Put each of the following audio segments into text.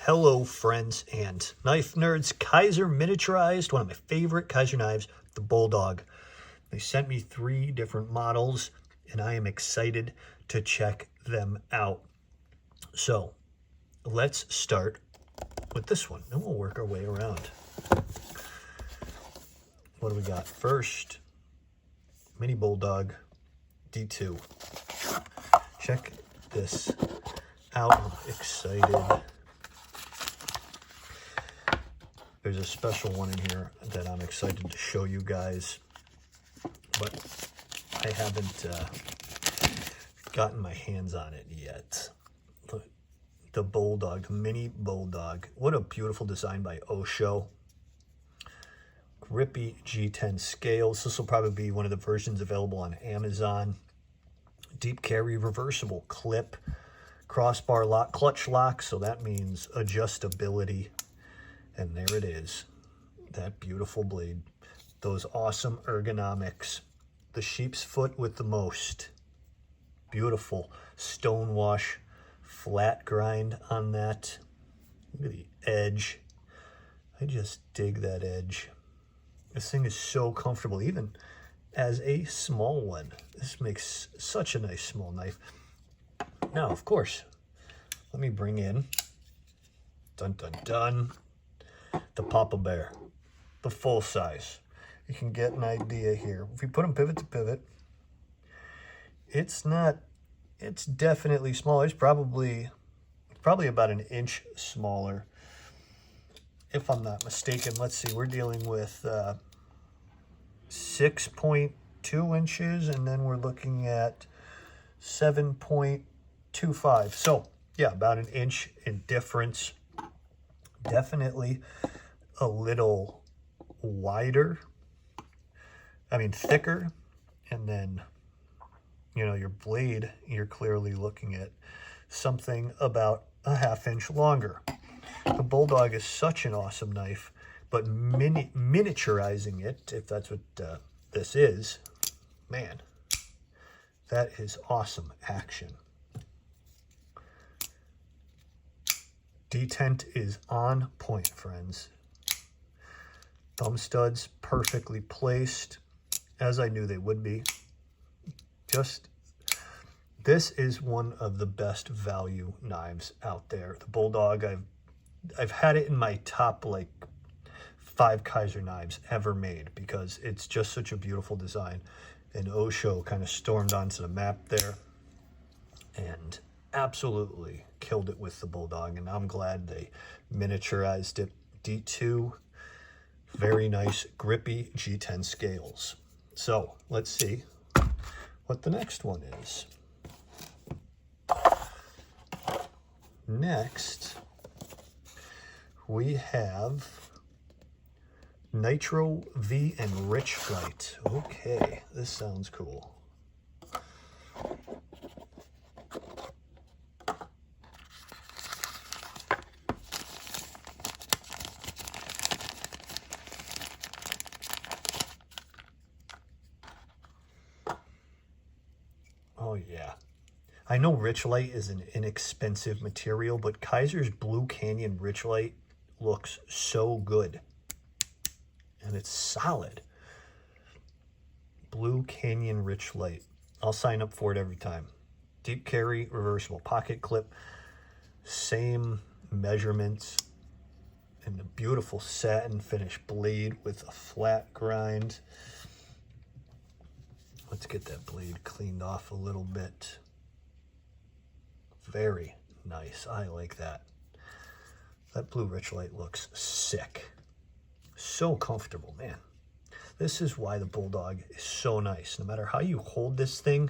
Hello friends and knife nerds. Kizer miniaturized, one of my favorite Kizer knives, the Bulldog. They sent me 3 different models and I am excited to check them out. So let's start with this one and we'll work our way around. What do we got? First, Mini Bulldog D2. Check this out. I'm excited. There's a special one in here that I'm excited to show you guys, but I haven't gotten my hands on it yet. The Bulldog, the Mini Bulldog. What a beautiful design by Osho. Grippy G10 scales. This will probably be one of the versions available on Amazon. Deep carry reversible clip. Crossbar lock, clutch lock, so that means adjustability. And there it is, that beautiful blade. Those awesome ergonomics. The sheep's foot with the most. Beautiful stone wash, flat grind on that. Look at the edge. I just dig that edge. This thing is so comfortable, even as a small one. This makes such a nice small knife. Now, of course, let me bring in, dun dun dun, the Papa Bear, the full size. You can get an idea here. If you put them pivot to pivot, it's definitely smaller. It's probably about an inch smaller, if I'm not mistaken. Let's see, we're dealing with 6.2 inches, and then we're looking at 7.25. So yeah, about an inch in difference. Definitely a little wider, thicker, and then, you know, your blade, you're clearly looking at something about a ½ inch longer. The Bulldog is such an awesome knife, but miniaturizing it, if that's what this is, man, that is awesome action. Detent is on point, friends. Thumb studs perfectly placed, as I knew they would be. This is one of the best value knives out there. The Bulldog, I've had it in my top 5 Kizer knives ever made because it's just such a beautiful design. And Osho kind of stormed onto the map there and absolutely killed it with the Bulldog, and I'm glad they miniaturized it. D2, very nice grippy G10 scales. So let's see what the next one is. Next, we have Nitro V and Rich Flight. Okay, this sounds cool. Oh yeah. I know Richlite is an inexpensive material, but Kizer's Blue Canyon Richlite looks so good. And it's solid. Blue Canyon Richlite. I'll sign up for it every time. Deep carry, reversible pocket clip. Same measurements. And a beautiful satin finish blade with a flat grind. Let's get that blade cleaned off a little bit. Very nice. I like that. That blue Richlite looks sick. So comfortable, man. This is why the Bulldog is so nice. No matter how you hold this thing,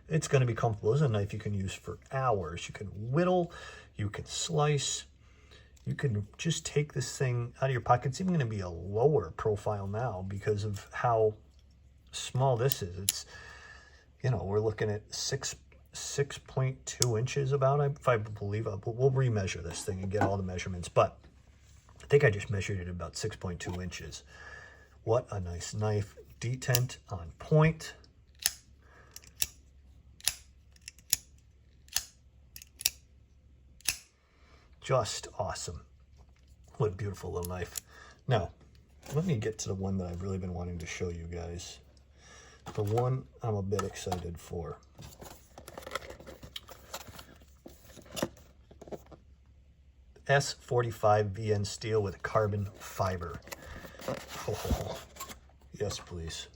it's going to be comfortable. This is a knife you can use for hours. You can whittle, you can slice, you can just take this thing out of your pocket. It's even going to be a lower profile now because of how small this is. It's, you know, we're looking at 6.2 inches about, if I believe. We'll remeasure this thing and get all the measurements, but I think I just measured it about 6.2 inches. What a nice knife. Detent on point. Just awesome. What a beautiful little knife. Now, let me get to the one that I've really been wanting to show you guys. The one I'm a bit excited for. S45 VN steel with carbon fiber. Oh, yes, please.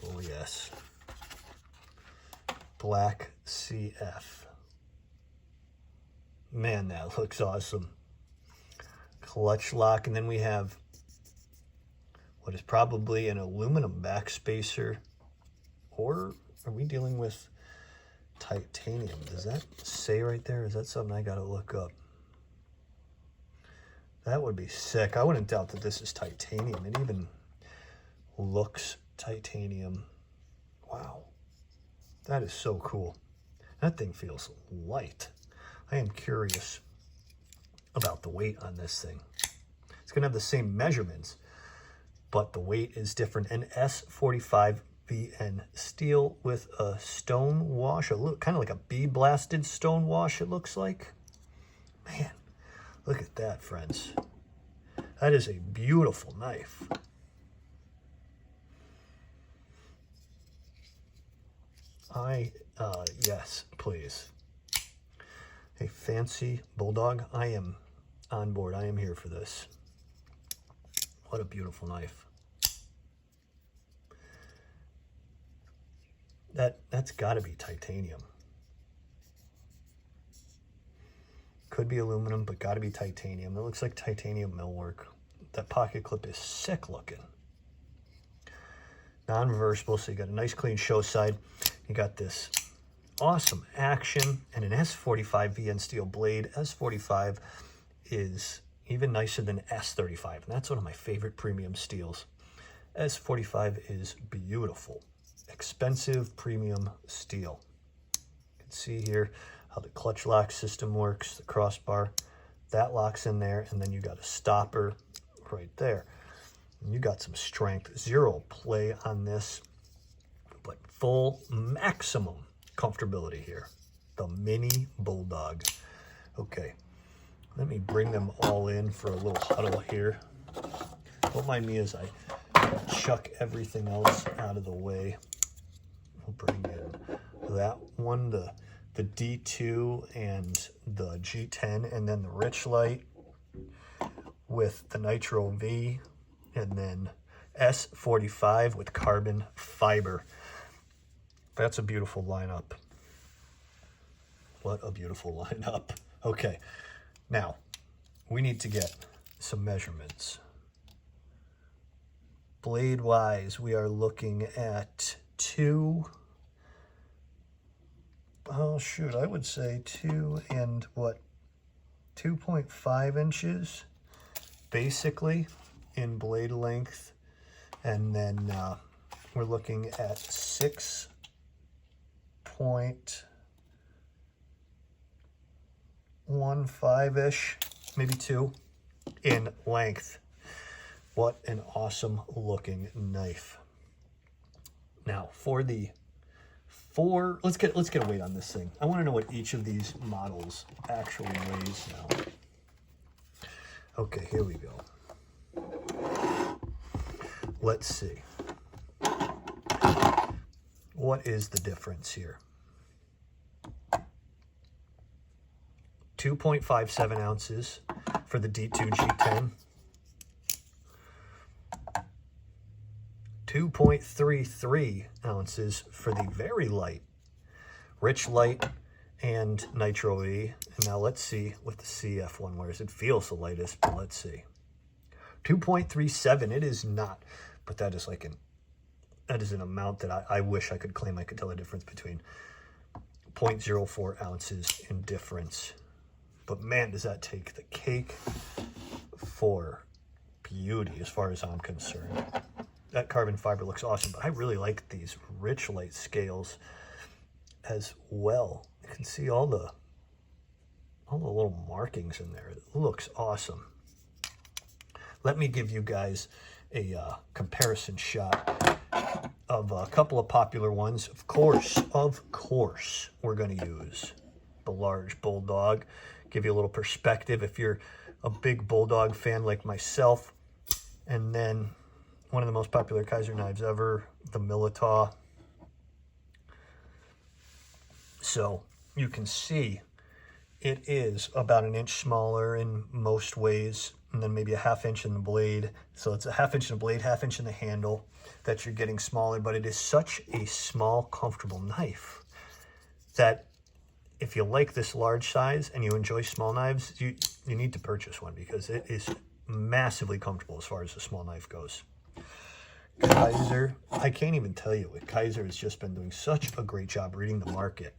Oh, yes. Black CF. Man, that looks awesome. Clutch lock, and then we have what is probably an aluminum backspacer, or are we dealing with titanium? Does that say right there? Is that something I gotta look up? That would be sick. I wouldn't doubt that this is titanium. It even looks titanium. Wow, that is so cool. That thing feels light. I am curious about the weight on this thing. It's gonna have the same measurements, but the weight is different. An S45 VN steel with a stone wash, a little kind of like a bead blasted stone wash, it looks like. Man, look at that, friends. That is a beautiful knife. Yes, please. A fancy Bulldog. I am on board. I am here for this. What a beautiful knife. That's got to be titanium. Could be aluminum, but got to be titanium. It looks like titanium millwork. That pocket clip is sick looking. Non-reversible, so you got a nice clean show side. You got this awesome action and an S45 VN steel blade. S45 is even nicer than S35, and that's one of my favorite premium steels. S45 is beautiful, expensive premium steel. You can see here how the clutch lock system works, the crossbar, that locks in there, and then you got a stopper right there. And you got some strength, zero play on this, but full maximum comfortability here. The Mini Bulldog. Okay, let me bring them all in for a little huddle here. Don't mind me as I chuck everything else out of the way. We'll bring in that one, the D2 and the G10, and then the Rich Light with the Nitro V, and then S45 with carbon fiber. That's a beautiful lineup. What a beautiful lineup. Okay, now we need to get some measurements. Blade wise, we are looking at I would say 2.5 inches basically in blade length, and then we're looking at 6.15-ish, maybe 2 in length. What an awesome looking knife. Now for let's get a weight on this thing. I want to know what each of these models actually weighs now. Okay, here we go. Let's see. What is the difference here? 2.57 ounces for the D2 G10. 2.33 ounces for the very light Rich Light and Nitro E. And now let's see what the CF one wears. It feels the lightest, but let's see. 2.37. It is not, but that is like that is an amount that I wish I could claim I could tell the difference between. 0.04 ounces in difference. But man, does that take the cake for beauty as far as I'm concerned. That carbon fiber looks awesome, but I really like these Rich Light scales as well. You can see all the little markings in there. It looks awesome. let me give you guys a comparison shot of a couple of popular ones. Of course, we're going to use the large Bulldog. Give you a little perspective if you're a big Bulldog fan like myself. And then one of the most popular Kizer knives ever, the Militaw. So you can see it is about an inch smaller in most ways, and then maybe a ½ inch in the blade. So it's a ½ inch in the blade, ½ inch in the handle that you're getting smaller, but it is such a small, comfortable knife that if you like this large size and you enjoy small knives, you need to purchase one because it is massively comfortable as far as the small knife goes. Kizer, I can't even tell you it. Kizer has just been doing such a great job reading the market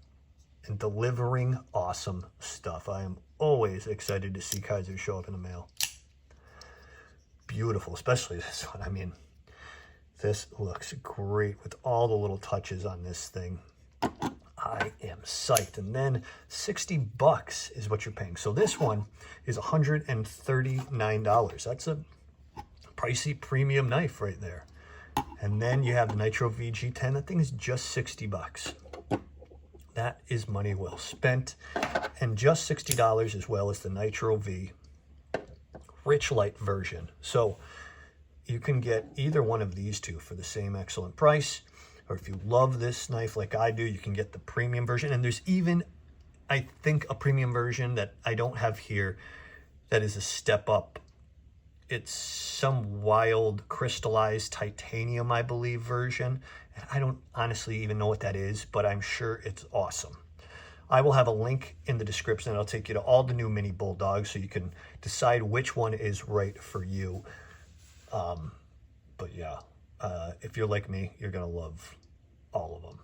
and delivering awesome stuff. I am always excited to see Kizer show up in the mail. Beautiful, especially this one. I mean, this looks great with all the little touches on this thing. I am psyched. And then $60 is what you're paying. So this one is $139. That's a pricey premium knife right there. And then you have the Nitro VG10. That thing is just $60. That is money well spent. And just $60 as well as the Nitro V Rich Light version. So you can get either one of these two for the same excellent price. Or if you love this knife like I do, you can get the premium version. And there's even, I think, a premium version that I don't have here that is a step up. It's some wild crystallized titanium, I believe, version. And I don't honestly even know what that is, but I'm sure it's awesome. I will have a link in the description and I'll take you to all the new Mini Bulldogs so you can decide which one is right for you. But yeah, if you're like me, you're going to love all of them.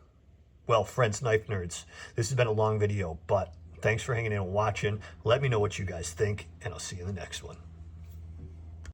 Well, friends, knife nerds, this has been a long video, but thanks for hanging in and watching. Let me know what you guys think, and I'll see you in the next one.